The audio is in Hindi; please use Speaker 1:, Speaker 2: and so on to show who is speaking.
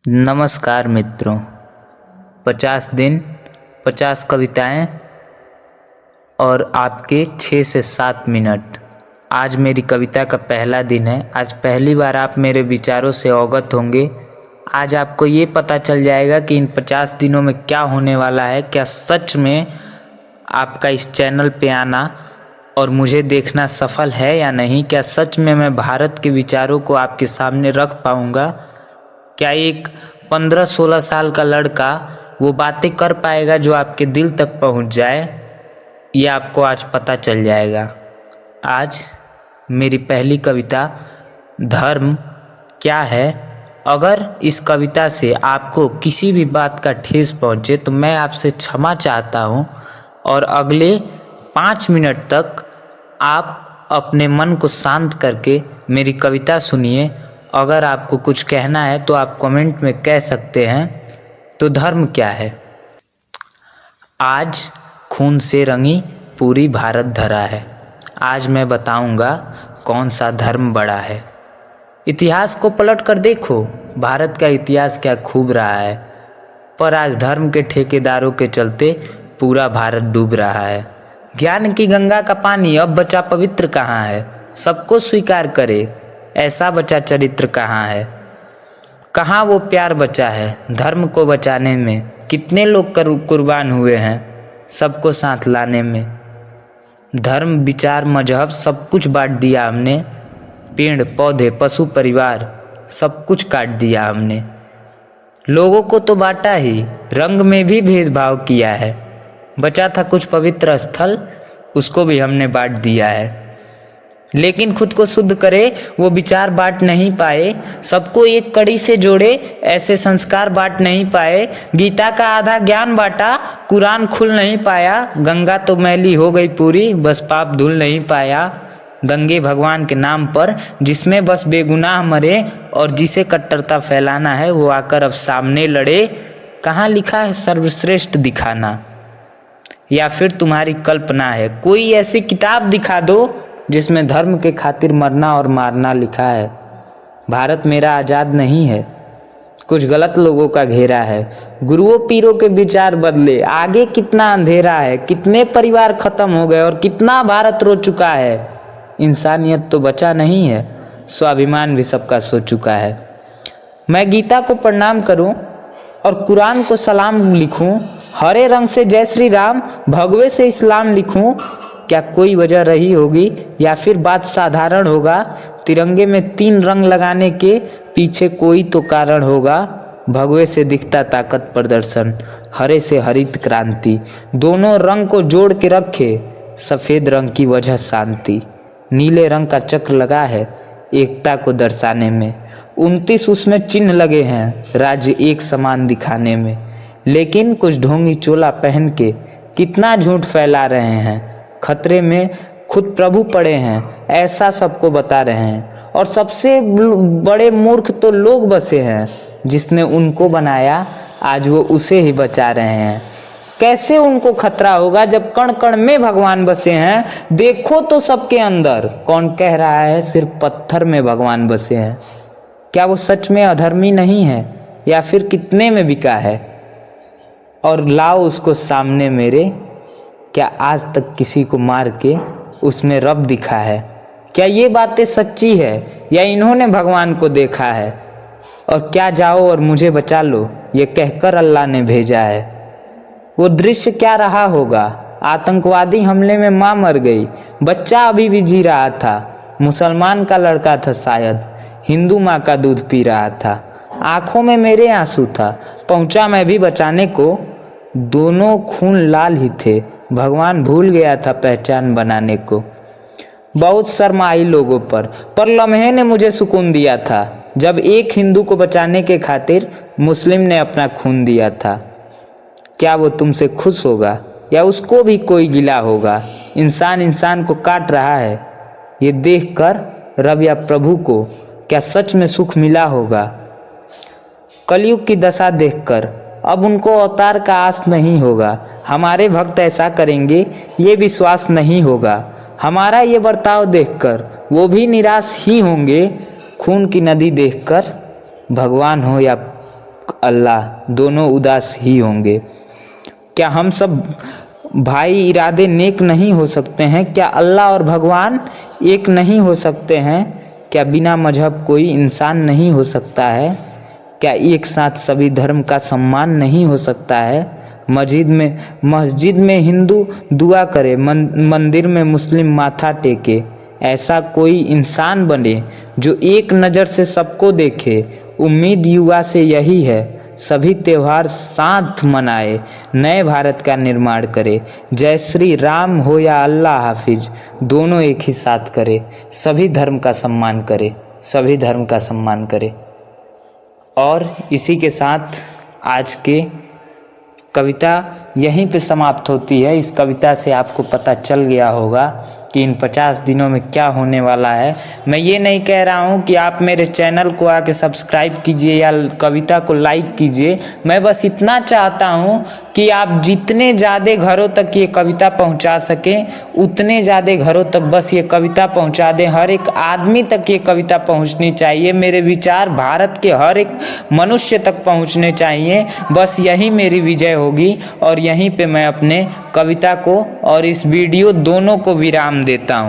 Speaker 1: नमस्कार मित्रों। 50 दिन 50 कविताएं और आपके 6 से 7 मिनट। आज मेरी कविता का पहला दिन है। आज पहली बार आप मेरे विचारों से अवगत होंगे। आज आपको ये पता चल जाएगा कि इन 50 दिनों में क्या होने वाला है। क्या सच में आपका इस चैनल पे आना और मुझे देखना सफल है या नहीं? क्या सच में मैं भारत के विचारों को आपके सामने रख पाऊँगा? क्या एक 15-16 साल का लड़का वो बातें कर पाएगा जो आपके दिल तक पहुंच जाए? ये आपको आज पता चल जाएगा। आज मेरी पहली कविता धर्म क्या है। अगर इस कविता से आपको किसी भी बात का ठेस पहुंचे तो मैं आपसे क्षमा चाहता हूं और अगले 5 मिनट तक आप अपने मन को शांत करके मेरी कविता सुनिए। अगर आपको कुछ कहना है तो आप कमेंट में कह सकते हैं। तो धर्म क्या है? आज खून से रंगी पूरी भारत धरा है। आज मैं बताऊंगा कौन सा धर्म बड़ा है। इतिहास को पलट कर देखो, भारत का इतिहास क्या खूब रहा है। पर आज धर्म के ठेकेदारों के चलते पूरा भारत डूब रहा है। ज्ञान की गंगा का पानी अब बचा पवित्र कहाँ है? सबको स्वीकार करे ऐसा बचा चरित्र कहाँ है? कहाँ वो प्यार बचा है धर्म को बचाने में? कितने लोग कुर्बान हुए हैं सबको साथ लाने में? धर्म विचार मजहब सब कुछ बांट दिया हमने। पेड़ पौधे पशु परिवार सब कुछ काट दिया हमने। लोगों को तो बांटा ही, रंग में भी भेदभाव किया है। बचा था कुछ पवित्र स्थल, उसको भी हमने बांट दिया है। लेकिन खुद को शुद्ध करे वो विचार बांट नहीं पाए। सबको एक कड़ी से जोड़े ऐसे संस्कार बांट नहीं पाए। गीता का आधा ज्ञान बांटा, कुरान खुल नहीं पाया। गंगा तो मैली हो गई पूरी, बस पाप धुल नहीं पाया। दंगे भगवान के नाम पर जिसमें बस बेगुनाह मरे, और जिसे कट्टरता फैलाना है वो आकर अब सामने लड़े। कहाँ लिखा है सर्वश्रेष्ठ दिखाना, या फिर तुम्हारी कल्पना है? कोई ऐसी किताब दिखा दो जिसमें धर्म के खातिर मरना और मारना लिखा है। भारत मेरा आज़ाद नहीं है, कुछ गलत लोगों का घेरा है। गुरुओं पीरों के विचार बदले, आगे कितना अंधेरा है। कितने परिवार खत्म हो गए और कितना भारत रो चुका है। इंसानियत तो बचा नहीं है, स्वाभिमान भी सबका सो चुका है। मैं गीता को प्रणाम करूं और कुरान को सलाम लिखूं। हरे रंग से जय श्री राम, भगवे से इस्लाम लिखूं। क्या कोई वजह रही होगी या फिर बात साधारण होगा? तिरंगे में 3 रंग लगाने के पीछे कोई तो कारण होगा। भगवे से दिखता ताकत प्रदर्शन, हरे से हरित क्रांति। दोनों रंग को जोड़ के रखे, सफ़ेद रंग की वजह शांति। नीले रंग का चक्र लगा है एकता को दर्शाने में। 29 उसमें चिन्ह लगे हैं राज्य एक समान दिखाने में। लेकिन कुछ ढोंगी चोला पहन के कितना झूठ फैला रहे हैं। खतरे में खुद प्रभु पड़े हैं ऐसा सबको बता रहे हैं। और सबसे बड़े मूर्ख तो लोग बसे हैं, जिसने उनको बनाया आज वो उसे ही बचा रहे हैं। कैसे उनको खतरा होगा जब कण कण में भगवान बसे हैं? देखो तो सबके अंदर, कौन कह रहा है सिर्फ पत्थर में भगवान बसे हैं? क्या वो सच में अधर्मी नहीं है या फिर कितने में बिका है? और लाओ उसको सामने मेरे, क्या आज तक किसी को मार के उसमें रब दिखा है? क्या ये बातें सच्ची है या इन्होंने भगवान को देखा है? और क्या जाओ और मुझे बचा लो ये कहकर अल्लाह ने भेजा है? वो दृश्य क्या रहा होगा? आतंकवादी हमले में माँ मर गई, बच्चा अभी भी जी रहा था। मुसलमान का लड़का था शायद, हिंदू माँ का दूध पी रहा था। आंखों में मेरे आंसू था, पहुंचा मैं भी बचाने को। दोनों खून लाल ही थे, भगवान भूल गया था पहचान बनाने को। बहुत शर्म आई लोगों पर लम्हे ने मुझे सुकून दिया था, जब एक हिंदू को बचाने के खातिर मुस्लिम ने अपना खून दिया था। क्या वो तुमसे खुश होगा या उसको भी कोई गिला होगा? इंसान इंसान को काट रहा है, ये देखकर रब या प्रभु को क्या सच में सुख मिला होगा? कलयुग की दशा देखकर अब उनको अवतार का आस नहीं होगा। हमारे भक्त ऐसा करेंगे ये विश्वास नहीं होगा। हमारा ये बर्ताव देखकर वो भी निराश ही होंगे। खून की नदी देखकर भगवान हो या अल्लाह दोनों उदास ही होंगे। क्या हम सब भाई इरादे नेक नहीं हो सकते हैं? क्या अल्लाह और भगवान एक नहीं हो सकते हैं? क्या बिना मजहब कोई इंसान नहीं हो सकता है? क्या एक साथ सभी धर्म का सम्मान नहीं हो सकता है? मस्जिद में हिंदू दुआ करे, मंदिर में मुस्लिम माथा टेके, ऐसा कोई इंसान बने जो एक नज़र से सबको देखे। उम्मीद युवा से यही है, सभी त्योहार साथ मनाए, नए भारत का निर्माण करे। जय श्री राम हो या अल्लाह हाफिज, दोनों एक ही साथ करे। सभी धर्म का सम्मान करे, सभी धर्म का सम्मान करे। और इसी के साथ आज के कविता यहीं पे समाप्त होती है। इस कविता से आपको पता चल गया होगा कि इन 50 दिनों में क्या होने वाला है। मैं ये नहीं कह रहा हूँ कि आप मेरे चैनल को आके सब्सक्राइब कीजिए या कविता को लाइक कीजिए। मैं बस इतना चाहता हूँ कि आप जितने ज़्यादा घरों तक ये कविता पहुँचा सकें, उतने ज़्यादा घरों तक बस ये कविता पहुँचा दें। हर एक आदमी तक ये कविता पहुँचनी चाहिए। मेरे विचार भारत के हर एक मनुष्य तक पहुँचने चाहिए। बस यही मेरी विजय होगी और यहीं पे मैं अपने कविता को और इस वीडियो दोनों को विराम देता हूँ।